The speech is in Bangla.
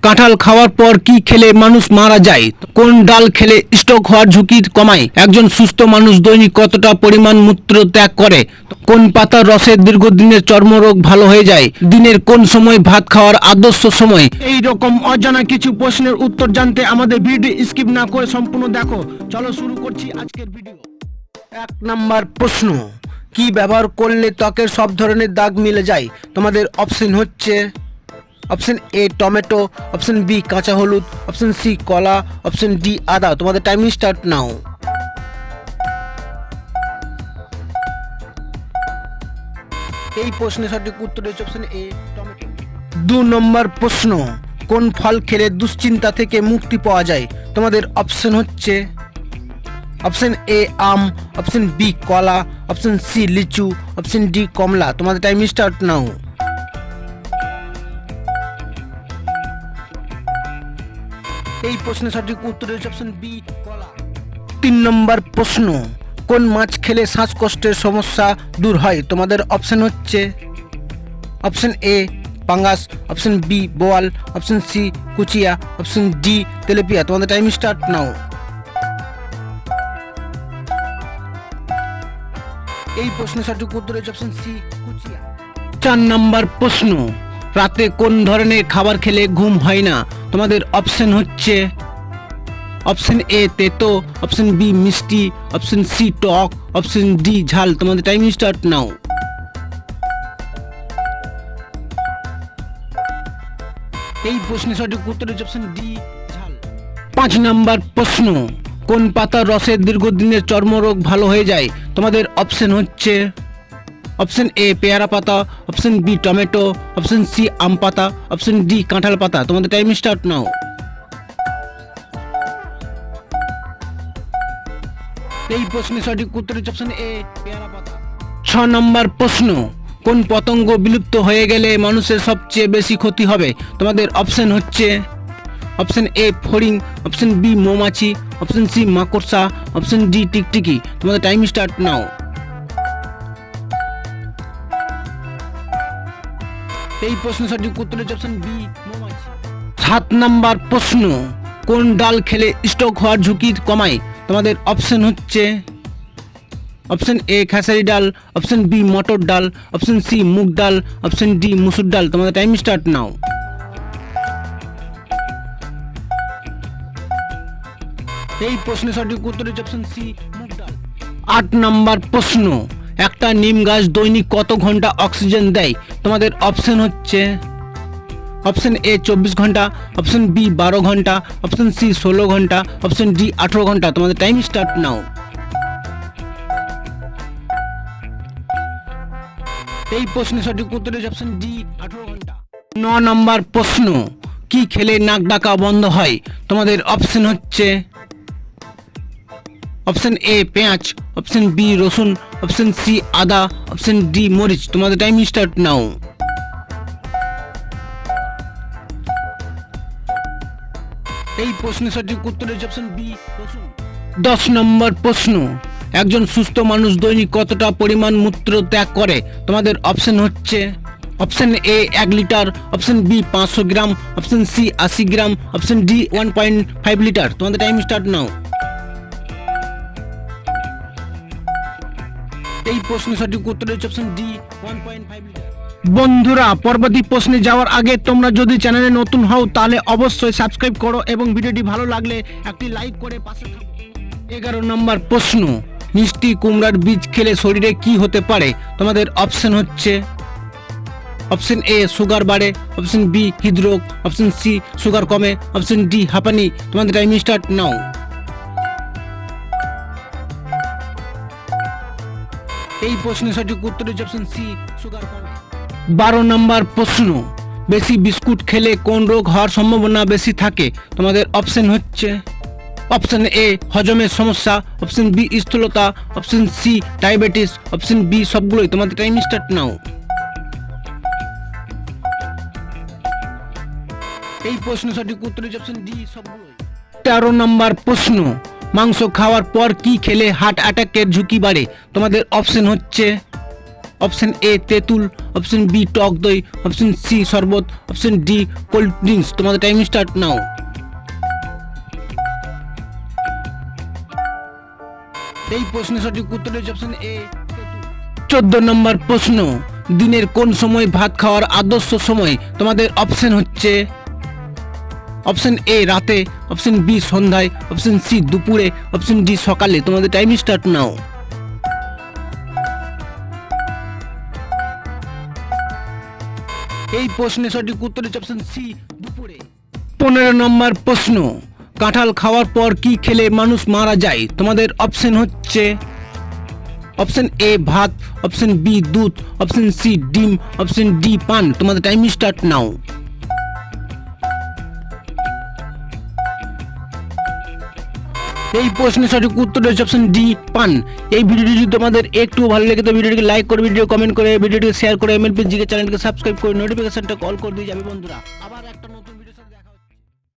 কাঁঠাল খাওয়ার পর কি খেলে মানুষ মারা যায়? কোন ডাল খেলে স্ট্রোক হওয়ার ঝুঁকি কমায়? একজন সুস্থ মানুষ দৈনিক কতটা পরিমাণ মূত্র ত্যাগ করে? কোন পাতার রসে দীর্ঘদিনের চর্মরোগ ভালো হয়ে যায়? দিনের কোন সময় ভাত খাওয়ার আদর্শ সময়? এই রকম অজানা কিছু প্রশ্নের উত্তর জানতে আমাদের ভিডিও স্কিপ না করে সম্পূর্ণ দেখো। চলো শুরু করছি আজকের ভিডিও। 1 নাম্বার প্রশ্ন, কি ব্যবহার করলে ত্বকের সব ধরনের দাগ মিলে যায়? তোমাদের অপশন হচ্ছে option A tomato, option B কাঁচা হলুদ, অপশন সি কলা, অপশন ডি আদা। তোমাদের টাইম স্টার্ট নাও। এই প্রশ্নের সঠিক উত্তর হচ্ছে অপশন এ টমেটো। 2 নম্বর প্রশ্ন, কোন ফল খেলে দুশ্চিন্তা থেকে মুক্তি পাওয়া যায়? তোমাদের অপশন হচ্ছে অপশন এ আম, অপশন বি কলা, অপশন সি লিচু, অপশন ডি কমলা। তোমাদের টাইম স্টার্ট নাও। এই প্রশ্নের সঠিক উত্তর হচ্ছে অপশন বি কলা। 3 নম্বর প্রশ্ন, কোন মাছ খেলে শ্বাসকষ্টের সমস্যা দূর হয়? তোমাদের অপশন হচ্ছে অপশন এ পাঙ্গাস, অপশন বি বোয়াল, অপশন সি কুচিয়া, অপশন ডি তেলাপিয়া। তোমাদের টাইম স্টার্ট নাও। এই প্রশ্নের সঠিক উত্তর হচ্ছে অপশন সি কুচিয়া। 4 নম্বর প্রশ্ন, রাতে কোন ধরনের খাবার খেলে ঘুম হয় না? তোমাদের অপশন হচ্ছে অপশন এ তেতো, অপশন বি মিষ্টি, অপশন সি টক, অপশন ডি ঝাল। তোমাদের টাইম স্টার্ট নাও। এই প্রশ্নের সঠিক উত্তর হচ্ছে অপশন ডি ঝাল। 5 নম্বর প্রশ্ন, কোন পাতার রসে দীর্ঘদিনের চর্মরোগ ভালো হয়ে যায়? তোমাদের অপশন হচ্ছে অপশন এ পেয়ারা পাতা, option b tomato, option c আম পাতা, অপশন ডি কাঁঠাল পাতা। তোমাদের টাইম স্টার্ট নাও। এই প্রশ্নের সঠিক উত্তর হচ্ছে অপশন এ পেয়ারা পাতা। 6 নম্বর প্রশ্ন, কোন পতঙ্গ বিলুপ্ত হয়ে গেলে মানুষের সবচেয়ে বেশি ক্ষতি হবে? তোমাদের অপশন হচ্ছে অপশন এ ফড়িং, অপশন বি মৌমাছি, অপশন সি মাকড়সা, অপশন ডি টিকটিকি। তোমাদের টাইম স্টার্ট নাও। এই প্রশ্নের সঠিক উত্তর হচ্ছে অপশন বি মৌমাছি। 7 নম্বর প্রশ্ন, কোন ডাল খেলে স্ট্রোক হওয়ার ঝুঁকি কমায়? তোমাদের অপশন হচ্ছে অপশন এ খেসারি ডাল, অপশন বি মটর ডাল, অপশন সি মুগ ডাল, অপশন ডি মুসুর ডাল। তোমাদের টাইম স্টার্ট নাও। এই প্রশ্নের সঠিক উত্তর হচ্ছে অপশন সি মুগ ডাল। 8 নম্বর প্রশ্ন, একটা নিম গাছ দৈনিক কত ঘন্টা অক্সিজেন দেয়? তোমাদের অপশন হচ্ছে অপশন এ 24 ঘন্টা, অপশন বি 12 ঘন্টা, অপশন সি 16 ঘন্টা, অপশন ডি 18 ঘন্টা। তোমাদের টাইম স্টার্ট নাও। এই প্রশ্নের সঠিক উত্তর হচ্ছে অপশন ডি 18 ঘন্টা। 9 নম্বর প্রশ্ন, কি খেলে নাক ডাকা বন্ধ হয়? তোমাদের অপশন হচ্ছে অপশন এ পেঁয়াজ, অপশন বি রসুন, অপশন সি আদা, অপশন ডি মরিচ। তোমাদের টাইম স্টার্ট নাও। এই প্রশ্নের সঠিক উত্তর হচ্ছে অপশন বি রসুন। 10 নম্বর প্রশ্ন, একজন সুস্থ মানুষ দৈনিক কতটা পরিমাণ মূত্র ত্যাগ করে? তোমাদের অপশন হচ্ছে option A 1 litre, option B 500 gram, option C 80 gram, option D 1.5 litre. তোমাদের টাইম স্টার্ট নাও। এই প্রশ্নের সঠিক উত্তর হচ্ছে অপশন ডি 1.5 লিটার। বন্ধুরা, পরবর্তী প্রশ্নে যাওয়ার আগে তোমরা যদি চ্যানেলে নতুন হও তাহলে অবশ্যই সাবস্ক্রাইব করো এবং ভিডিওটি ভালো লাগলে একটি লাইক করে পাশে থাকো। 11 নম্বর প্রশ্ন, মিষ্টি কুমড়ার বীজ খেলে শরীরে কি হতে পারে? তোমাদের অপশন হচ্ছে অপশন এ সুগার বাড়ে, অপশন বি হৃদরোগ, অপশন সি সুগার কমে, অপশন ডি হাঁপানি। তোমাদের টাইম স্টার্ট নাও। এই প্রশ্নের সঠিক উত্তর হচ্ছে অপশন সি সুগার কমে। 12 নম্বর প্রশ্ন, বেশি বিস্কুট খেলে কোন রোগ হওয়ার সম্ভাবনা বেশি থাকে? তোমাদের অপশন হচ্ছে অপশন এ হজমের সমস্যা, অপশন বি স্থূলতা, option C diabetes, option B সবগুলোই। তোমাদের টাইম স্টার্ট নাও। এই প্রশ্নের সঠিক উত্তর হচ্ছে অপশন ডি সবগুলোই। 13 নম্বর প্রশ্ন, মাংস খাওয়ার পর কি খেলে হার্ট অ্যাটাকের ঝুঁকি বাড়ে? তোমাদের অপশন হচ্ছে অপশন এ তেঁতুল, অপশন বি টক দই, অপশন সি শরবত, অপশন ডি কোল্ড ড্রিঙ্কস। তোমাদের টাইম স্টার্ট নাও। এই প্রশ্নের সঠিক উত্তর হচ্ছে অপশন এ। 14 নম্বর প্রশ্ন, দিনের কোন সময় ভাত খাওয়ার আদর্শ সময়? তোমাদের অপশন হচ্ছে অপশন এ রাতে, অপশন বি সন্ধ্যায়, অপশন সি দুপুরে, অপশন ডি সকালে। তোমাদের টাইম স্টার্ট নাও। এই প্রশ্নের সঠিক উত্তর হচ্ছে অপশন সি দুপুরে। 15 নম্বর প্রশ্ন, কাঁঠাল খাওয়ার পর কি খেলে মানুষ মারা যায়? তোমাদের অপশন হচ্ছে অপশন এ ভাত, অপশন বি দুধ, অপশন সি ডিম, অপশন ডি পান। তোমাদের টাইম স্টার্ট নাও। এই প্রশ্নের সঠিক উত্তর হচ্ছে অপশন ডি পান। এই ভিডিওটি যদি তোমাদের একটু ভালো লাগে তো ভিডিওটিকে লাইক করে, ভিডিও কমেন্ট করে, ভিডিওটিকে শেয়ার করে, এমএলপি জিকে চ্যানেলকে সাবস্ক্রাইব করে নোটিফিকেশনটা অল করে দিয়ে যাবে বন্ধুরা। আবার